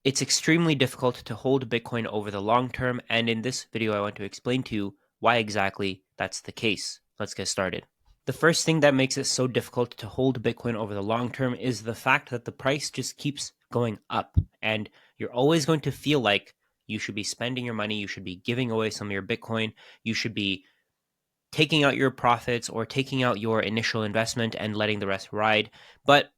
It's extremely difficult to hold Bitcoin over the long term, and in this video, I want to explain to you why exactly that's the case. Let's get started. The first thing that makes it so difficult to hold Bitcoin over the long term is the fact that the price just keeps going up, and you're always going to feel like you should be spending your money, you should be giving away some of your Bitcoin, you should be taking out your profits or taking out your initial investment and letting the rest ride. But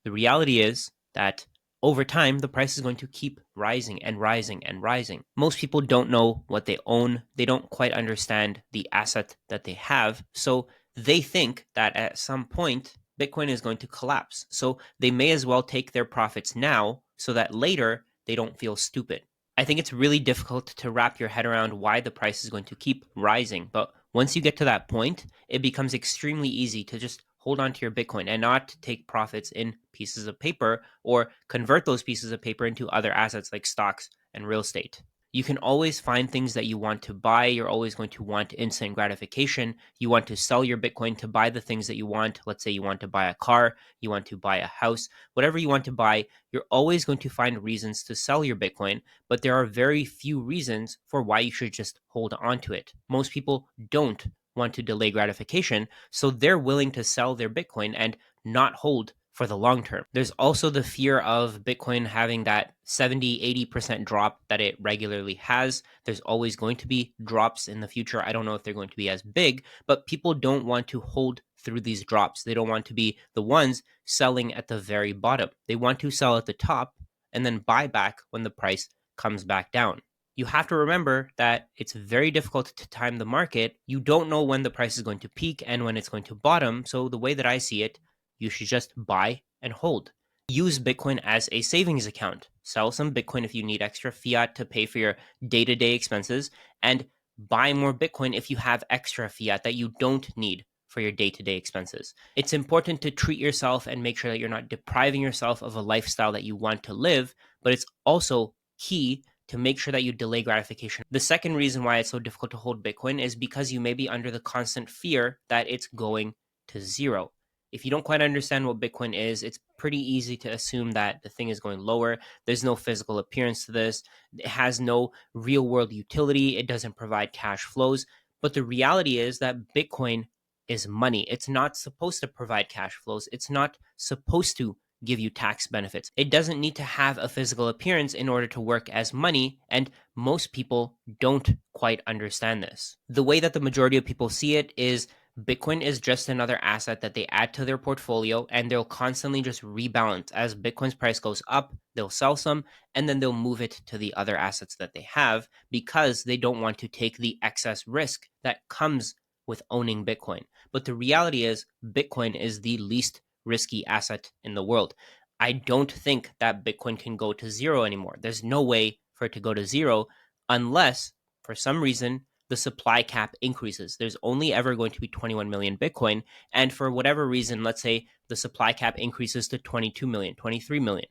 the reality is that over time, the price is going to keep rising and rising and rising. Most people don't know what they own. They don't quite understand the asset that they have. So they think that at some point, Bitcoin is going to collapse. So they may as well take their profits now so that later they don't feel stupid. I think it's really difficult to wrap your head around why the price is going to keep rising. But once you get to that point, it becomes extremely easy to just hold on to your Bitcoin and not take profits in pieces of paper or convert those pieces of paper into other assets like stocks and real estate. You can always find things that you want to buy. You're always going to want instant gratification. You want to sell your Bitcoin to buy the things that you want. Let's say you want to buy a car, you want to buy a house, whatever you want to buy, you're always going to find reasons to sell your Bitcoin, but there are very few reasons for why you should just hold on to it. Most people don't want to delay gratification, so they're willing to sell their Bitcoin and not hold for the long term. There's also the fear of Bitcoin having that 70-80% drop that it regularly has. There's always going to be drops in the future. I don't know if they're going to be as big, but people don't want to hold through these drops. They don't want to be the ones selling at the very bottom. They want to sell at the top and then buy back when the price comes back down. You have to remember that it's very difficult to time the market. You don't know when the price is going to peak and when it's going to bottom. So the way that I see it, you should just buy and hold. Use Bitcoin as a savings account. Sell some Bitcoin if you need extra fiat to pay for your day-to-day expenses, and buy more Bitcoin if you have extra fiat that you don't need for your day-to-day expenses. It's important to treat yourself and make sure that you're not depriving yourself of a lifestyle that you want to live, but it's also key to make sure that you delay gratification. The second reason why it's so difficult to hold Bitcoin is because you may be under the constant fear that it's going to zero. If you don't quite understand what Bitcoin is, it's pretty easy to assume that the thing is going lower. There's no physical appearance to this. It has no real world utility. It doesn't provide cash flows. But the reality is that Bitcoin is money. It's not supposed to provide cash flows. It's not supposed to give you tax benefits. It doesn't need to have a physical appearance in order to work as money, and most people don't quite understand this. The way that the majority of people see it is Bitcoin is just another asset that they add to their portfolio, and they'll constantly just rebalance. As Bitcoin's price goes up, they'll sell some and then they'll move it to the other assets that they have because they don't want to take the excess risk that comes with owning Bitcoin. But the reality is, Bitcoin is the least risky asset in the world. I don't think that Bitcoin can go to zero anymore. There's no way for it to go to zero unless, for some reason, the supply cap increases. There's only ever going to be 21 million Bitcoin. And for whatever reason, let's say the supply cap increases to 22 million, 23 million.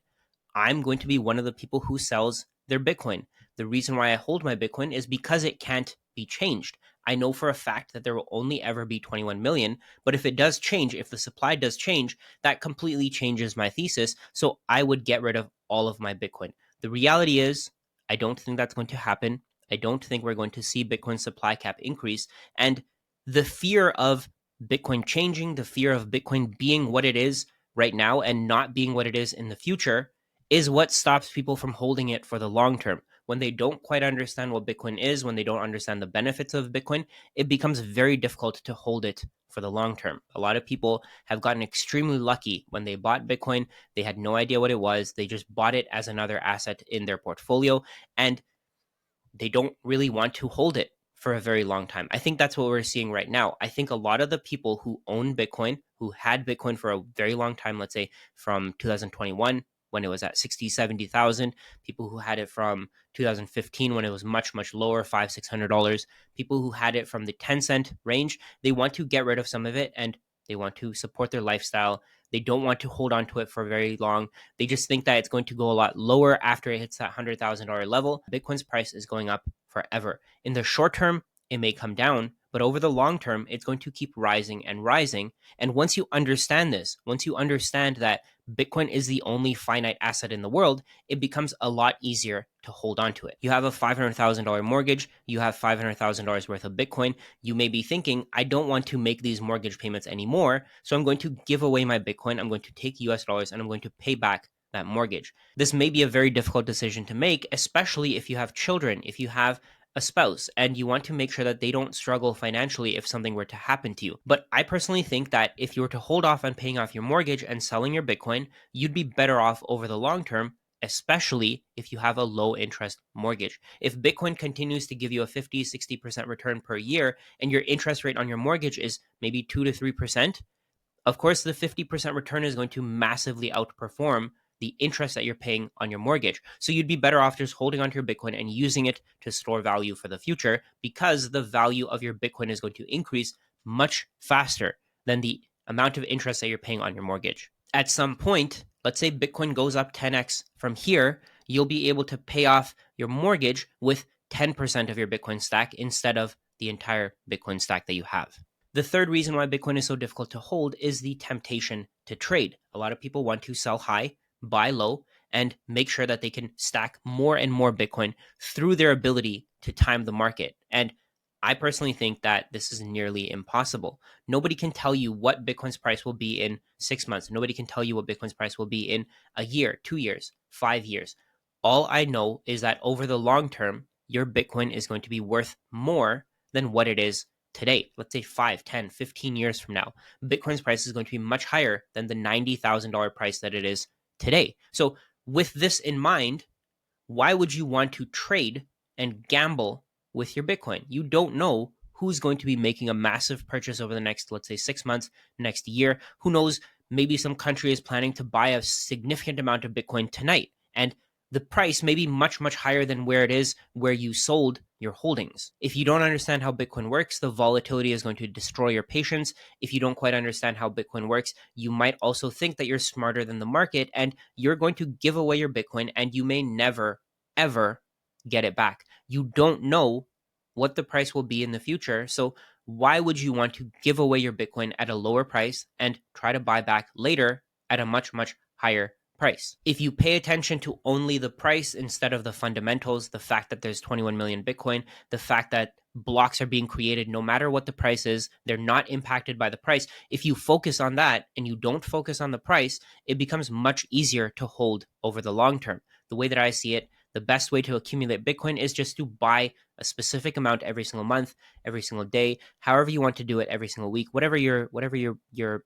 I'm going to be one of the people who sells their Bitcoin. The reason why I hold my Bitcoin is because it can't be changed. I know for a fact that there will only ever be 21 million, but if it does change, if the supply does change, that completely changes my thesis. So I would get rid of all of my Bitcoin. The reality is, I don't think that's going to happen. I don't think we're going to see Bitcoin supply cap increase. And the fear of Bitcoin changing, the fear of Bitcoin being what it is right now and not being what it is in the future is what stops people from holding it for the long term. When they don't quite understand what Bitcoin is, when they don't understand the benefits of Bitcoin, it becomes very difficult to hold it for the long term. A lot of people have gotten extremely lucky when they bought Bitcoin. They had no idea what it was. They just bought it as another asset in their portfolio, and they don't really want to hold it for a very long time. I think that's what we're seeing right now. I think a lot of the people who own Bitcoin, who had Bitcoin for a very long time, let's say from 2021, when it was at 60, 70,000, people who had it from 2015 when it was much, much lower, $500, $600, people who had it from the 10-cent range, they want to get rid of some of it and they want to support their lifestyle. They don't want to hold on to it for very long. They just think that it's going to go a lot lower after it hits that $100,000 level. Bitcoin's price is going up forever. In the short term, it may come down, but over the long term, it's going to keep rising and rising. And once you understand this, once you understand that Bitcoin is the only finite asset in the world, it becomes a lot easier to hold on to it. You have a $500,000 mortgage, you have $500,000 worth of Bitcoin. You may be thinking, I don't want to make these mortgage payments anymore, so I'm going to give away my Bitcoin, I'm going to take US dollars, and I'm going to pay back that mortgage. This may be a very difficult decision to make, especially if you have children, if you have a spouse, and you want to make sure that they don't struggle financially if something were to happen to you. But I personally think that if you were to hold off on paying off your mortgage and selling your Bitcoin, you'd be better off over the long term, especially if you have a low interest mortgage. If Bitcoin continues to give you a 50-60% return per year and your interest rate on your mortgage is maybe 2 to 3%, of course, the 50% return is going to massively outperform the interest that you're paying on your mortgage. So you'd be better off just holding onto your Bitcoin and using it to store value for the future, because the value of your Bitcoin is going to increase much faster than the amount of interest that you're paying on your mortgage. At some point, let's say Bitcoin goes up 10x from here, you'll be able to pay off your mortgage with 10% of your Bitcoin stack instead of the entire Bitcoin stack that you have. The third reason why Bitcoin is so difficult to hold is the temptation to trade. A lot of people want to sell high, buy low, and make sure that they can stack more and more Bitcoin through their ability to time the market. And I personally think that this is nearly impossible. Nobody can tell you what Bitcoin's price will be in 6 months. Nobody can tell you what Bitcoin's price will be in a year, 2 years, 5 years. All I know is that over the long term, your Bitcoin is going to be worth more than what it is today. Let's say 5, 10, 15 years from now, Bitcoin's price is going to be much higher than the $90,000 price that it is today. So with this in mind, why would you want to trade and gamble with your Bitcoin? You don't know who's going to be making a massive purchase over the next, let's say, 6 months, next year. Who knows? Maybe some country is planning to buy a significant amount of Bitcoin tonight, and the price may be much, much higher than where it is where you sold your holdings. If you don't understand how Bitcoin works, the volatility is going to destroy your patience. If you don't quite understand how Bitcoin works, you might also think that you're smarter than the market, and you're going to give away your Bitcoin, and you may never, ever get it back. You don't know what the price will be in the future. So why would you want to give away your Bitcoin at a lower price and try to buy back later at a much, much higher price? If you pay attention to only the price instead of the fundamentals, the fact that there's 21 million Bitcoin, the fact that blocks are being created no matter what the price is, they're not impacted by the price. If you focus on that and you don't focus on the price, it becomes much easier to hold over the long term. The way that I see it, the best way to accumulate Bitcoin is just to buy a specific amount every single month, every single day, however you want to do it, every single week, whatever your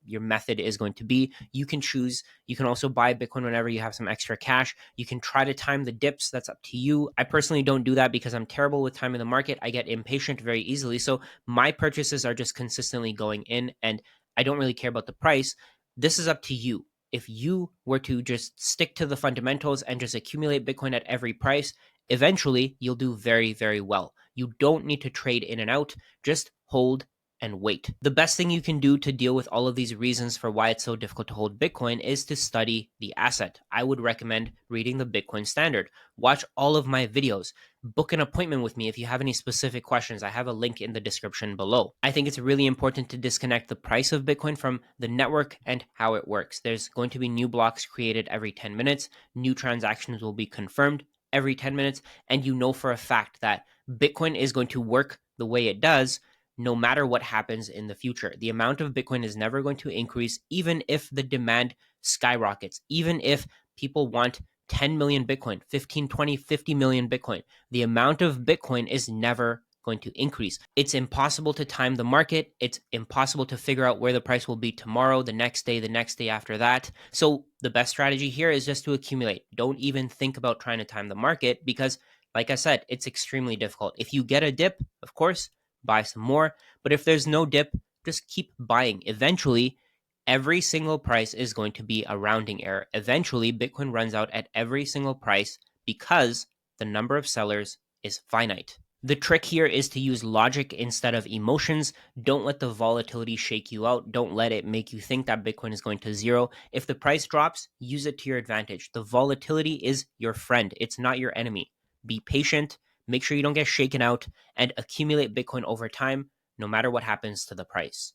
method is going to be. You can choose. You can also buy Bitcoin whenever you have some extra cash. You can try to time the dips. That's up to you. I personally don't do that because I'm terrible with timing the market. I get impatient very easily. So my purchases are just consistently going in, and I don't really care about the price. This is up to you. If you were to just stick to the fundamentals and just accumulate Bitcoin at every price, eventually you'll do very, very well. You don't need to trade in and out. Just hold and wait. The best thing you can do to deal with all of these reasons for why it's so difficult to hold Bitcoin is to study the asset. I would recommend reading the Bitcoin Standard. Watch all of my videos. Book an appointment with me if you have any specific questions. I have a link in the description below. I think it's really important to disconnect the price of Bitcoin from the network and how it works. There's going to be new blocks created every 10 minutes. New transactions will be confirmed every 10 minutes. And you know for a fact that Bitcoin is going to work the way it does no matter what happens in the future. The amount of Bitcoin is never going to increase, even if the demand skyrockets, even if people want 10 million Bitcoin, 15, 20, 50 million Bitcoin. The amount of Bitcoin is never going to increase. It's impossible to time the market. It's impossible to figure out where the price will be tomorrow, the next day after that. So the best strategy here is just to accumulate. Don't even think about trying to time the market because, like I said, it's extremely difficult. If you get a dip, of course, buy some more. But if there's no dip, just keep buying. Eventually, every single price is going to be a rounding error. Eventually, Bitcoin runs out at every single price because the number of sellers is finite. The trick here is to use logic instead of emotions. Don't let the volatility shake you out. Don't let it make you think that Bitcoin is going to zero. If the price drops, use it to your advantage. The volatility is your friend. It's not your enemy. Be patient, Make sure you don't get shaken out and accumulate Bitcoin over time, no matter what happens to the price.